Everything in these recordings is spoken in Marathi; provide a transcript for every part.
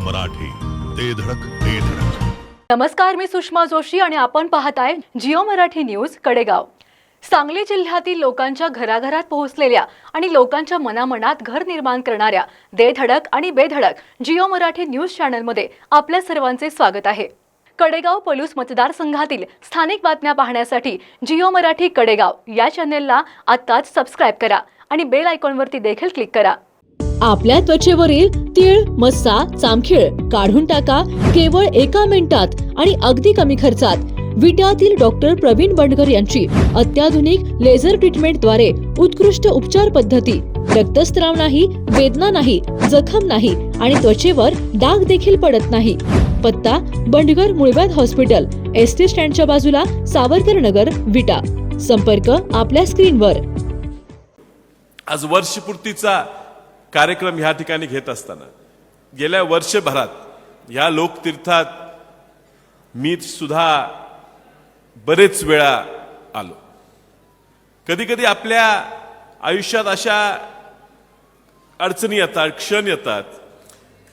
मराठी, ते धडक ते धडक. नमस्कार, मी सुषमा जोशी आणि आपण पाहताय जिओ मराठी न्यूज कडेगाव. सांगली जिल्ह्यातील लोकांच्या घराघरात पोहोचलेल्या आणि लोकांच्या मनामनात घर निर्माण करणाऱ्या दे धडक आणि बेधडक जिओ मराठी न्यूज चॅनलमध्ये आपल्या सर्वांचे स्वागत आहे. कडेगाव पलूस मतदारसंघातील स्थानिक बातम्या पाहण्यासाठी जिओ मराठी कडेगाव या चॅनेलला आत्ताच सबस्क्राइब करा आणि बेल आयकॉनवरती देखील क्लिक करा. आपल्या त्वचेवरील तीळ, मस्सा, चामखीळ काढून टाका केवळ 1 मिनिटात आणि अगदी कमी खर्चात. विट्यातील डॉक्टर प्रवीण बंडगर यांची अत्याधुनिक लेझर ट्रीटमेंटद्वारे उत्कृष्ट उपचार पद्धती. रक्तस्राव नाही, वेदना नाही, जखम नाही आणि त्वचेवर डाग देखील पडत नाही. पत्ता बंडगर मुळव्याध हॉस्पिटल, एसटी स्टँडच्या बाजूला, सावरकर नगर, विटा. संपर्क आपल्या स्क्रीनवर. आज वर्षपूर्तीचा कार्यक्रम ह्या ठिकाणी घेत असताना गेल्या वर्षभरात या लोकतीर्थात मी सुद्धा बरेच वेळा आलो. कधी कधी आपल्या आयुष्यात अशा अडचणी येतात, क्षण येतात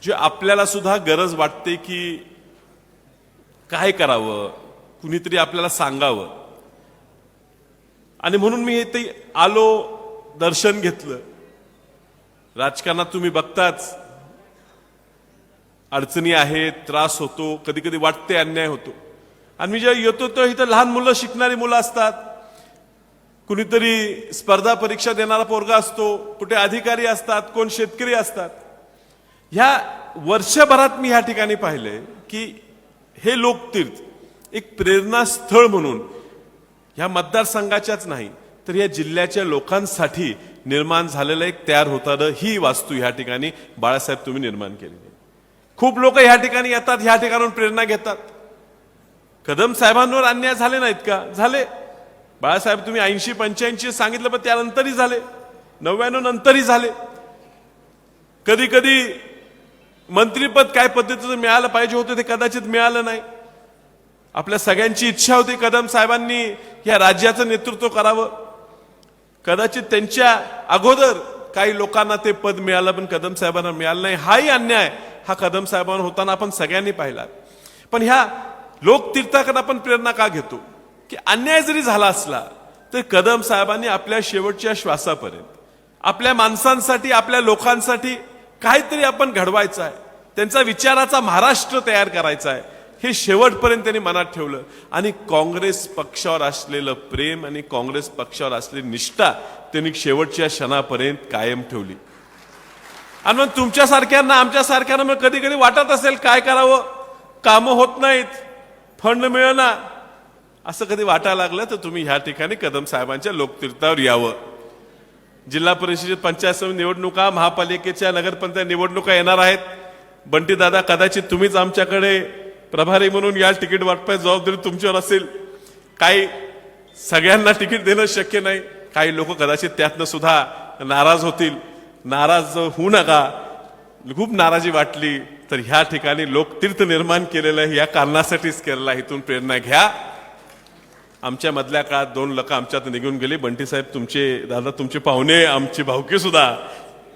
जे आपल्याला सुद्धा गरज वाटते की काय करावं, कुणीतरी आपल्याला सांगावं. आणि म्हणून मी इथे आलो, दर्शन घेतलं. राजकारणात तुम्ही बघताच अडचणी आहेत, त्रास होतो, कधी कधी वाटते अन्याय होतो. आणि मी जेव्हा येतो तर इथं लहान मुलं, शिकणारी मुलं असतात, कुणीतरी स्पर्धा परीक्षा देणारा पोरगा असतो, कुठे अधिकारी असतात, कोण शेतकरी असतात. ह्या वर्षभरात मी ह्या ठिकाणी पाहिलंय की हे लोकतीर्थ एक प्रेरणास्थळ म्हणून ह्या मतदारसंघाच्याच नाही तर या जिल्ह्याच्या लोकांसाठी निर्माण झालेलं एक तयार होताना ही वास्तू ह्या ठिकाणी बाळासाहेब तुम्ही निर्माण केली. खूप लोक ह्या ठिकाणी येतात, ह्या ठिकाणून प्रेरणा घेतात. कदम साहेबांवर अन्याय झाले नाहीत का? झाले. बाळासाहेब तुम्ही 80-85 सांगितलं, पण त्यानंतरही झाले, 99 नंतरही झाले. कधी कधी मंत्रीपद काय पद्धतीचं मिळालं पाहिजे होतं ते कदाचित मिळालं नाही. आपल्या सगळ्यांची इच्छा होती कदम साहेबांनी या राज्याचं नेतृत्व करावं. कदाचित त्यांच्या अगोदर काही लोकांना ते पद मिळालं, पण कदम साहेबांना मिळालं नाही. हाही अन्याय हा कदम साहेबांवर होताना आपण सगळ्यांनी पाहिला. पण ह्या लोकतीर्थाकडे आपण प्रेरणा का घेतो की अन्याय जरी झाला असला तर कदम साहेबांनी आपल्या शेवटच्या श्वासापर्यंत आपल्या माणसांसाठी, आपल्या लोकांसाठी काहीतरी आपण घडवायचं आहे, त्यांचा विचाराचा महाराष्ट्र तयार करायचा आहे, हे शेवटपर्यंत त्यांनी मनात ठेवलं. आणि काँग्रेस पक्षावर असलेलं प्रेम आणि काँग्रेस पक्षावर असलेली निष्ठा त्यांनी शेवटच्या क्षणापर्यंत कायम ठेवली. आणि मग तुमच्यासारख्यांना, आमच्यासारख्यांना मग कधी कधी वाटत असेल काय करावं, कामं होत नाहीत, फंड मिळेना, असं कधी वाटायला लागलं तर तुम्ही ह्या ठिकाणी कदम साहेबांच्या लोकतीर्थावर यावं. जिल्हा परिषद, पंचायत समिती निवडणुका, महापालिकेच्या, नगरपंचायत निवडणुका येणार आहेत. बंटी दादा, कदाचित तुम्हीच आमच्याकडे प्रभारी म्हणून या तिकीट वाटपाची जबाबदारी तुमच्यावर असेल. काही सगळ्यांना तिकीट देणं शक्य नाही. काही लोक कदाचित त्यातनं सुद्धा नाराज होतील. नाराज होऊ नका. खूप नाराजी वाटली तर ह्या ठिकाणी लोकतीर्थ निर्माण केलेलं आहे, या कारणासाठीच केलेलं आहे. इथून प्रेरणा घ्या. आमच्या मधल्या काळात 2 लोक आमच्यात निघून गेले. बंटी साहेब तुमचे, दादा तुमचे पाहुणे, आमचे भाऊके सुद्धा,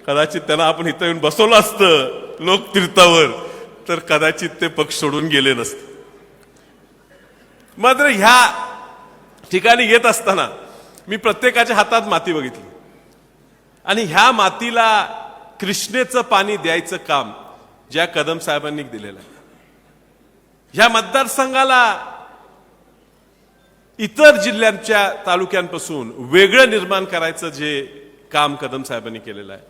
कदाचित त्यांना आपण इथं येऊन बसवलं असतं लोकतीर्थावर तर कदाचित ते पक्ष सोडून गेले नसते. मात्र ह्या ठिकाणी येत असताना मी प्रत्येकाच्या हातात माती बघितली आणि ह्या मातीला कृष्णेचं पाणी द्यायचं काम ज्या कदम साहेबांनी दिलेलं आहे, ह्या मतदारसंघाला इतर जिल्ह्यांच्या तालुक्यांपासून वेगळं निर्माण करायचं जे काम कदम साहेबांनी केलेलं आहे,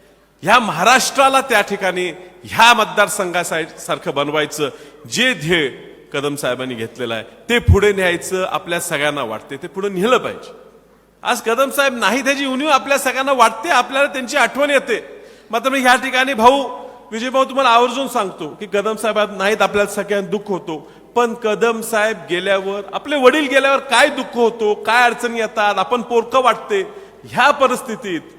ह्या महाराष्ट्राला त्या ठिकाणी ह्या मतदारसंघासारखं बनवायचं जे ध्येय कदम साहेबांनी घेतलेलं आहे ते पुढे न्यायचं आपल्या सगळ्यांना वाटते. ते पुढे नेलं पाहिजे. आज कदम साहेब नाही, त्याची उणीव आपल्या सगळ्यांना वाटते, आपल्याला त्यांची आठवण येते. मात्र मी ह्या ठिकाणी भाऊ विजय भाऊ तुम्हाला आवर्जून सांगतो की कदम साहेब नाहीत, आपल्याला सगळ्यांना दुःख होतो. पण कदम साहेब गेल्यावर, आपले वडील गेल्यावर काय दुःख होतो, काय अडचणी येतात, आपण पोरकं वाटते. ह्या परिस्थितीत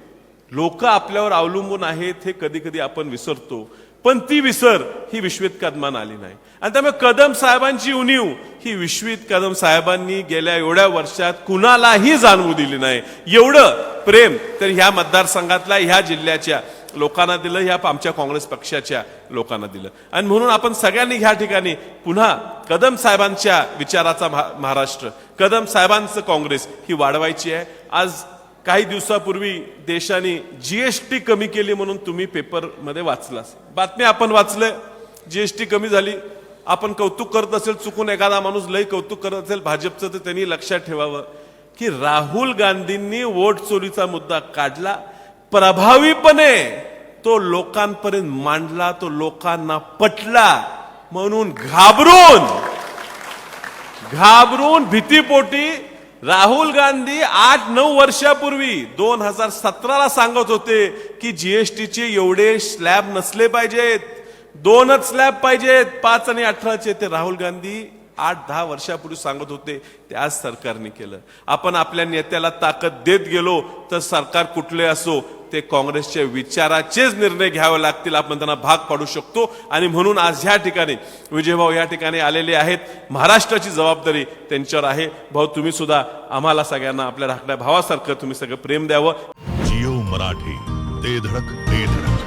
लोक आपल्यावर अवलंबून आहेत हे कधी कधी आपण विसरतो. पण ती विसर ही विश्वित कदमांना आली नाही. आणि त्यामुळे कदम साहेबांची उणीव ही विश्वित कदम साहेबांनी गेल्या एवढ्या वर्षात कुणालाही जाणवू दिली नाही. एवढं प्रेम तर ह्या मतदारसंघातल्या, ह्या जिल्ह्याच्या लोकांना दिलं, ह्या आमच्या काँग्रेस पक्षाच्या लोकांना दिलं. आणि म्हणून आपण सगळ्यांनी ह्या ठिकाणी पुन्हा कदम साहेबांच्या विचाराचा महाराष्ट्र, कदम साहेबांचं काँग्रेस ही वाढवायची आहे. आज काही दिवसापूर्वी देशाने जीएसटी कमी केली म्हणून तुम्ही पेपरमध्ये वाचला, बातमी आपण वाचलं, जीएसटी कमी झाली. आपण कौतुक करत असेल, चुकून एखादा माणूस लय कौतुक करत असेल भाजपचं, तर त्यांनी लक्षात ठेवावं की राहुल गांधींनी वोट चोरीचा मुद्दा काढला, प्रभावीपणे तो लोकांपर्यंत मांडला, तो लोकांना पटला, म्हणून घाबरून भीतीपोटी राहुल गांधी 8-9 वर्षापूर्वी 2017ला सांगत होते की जीएसटीचे एवढे स्लॅब नसले पाहिजेत, 2च स्लॅब पाहिजेत, 5 आणि 18चे. ते राहुल गांधी 8-10 वर्षापूर्वी सांगत होते, ते आज सरकारने केलं. आपण आपल्या नेत्याला ताकद देत गेलो तर सरकार कुठले असो ते काँग्रेसच्या विचाराचेच निर्णय घ्यावे लागतील, आपण त्यांना भाग पाडू शकतो. आणि म्हणून आज ह्या ठिकाणी विजयभाऊ या ठिकाणी आलेले आहेत. महाराष्ट्राची जबाबदारी त्यांच्यावर आहे. भाऊ, तुम्ही सुद्धा आम्हाला सगळ्यांना आपल्या धाकट्या भावासारखं तुम्ही सगळं प्रेम द्यावं. जिओ मराठी, ते धडक ते धडक.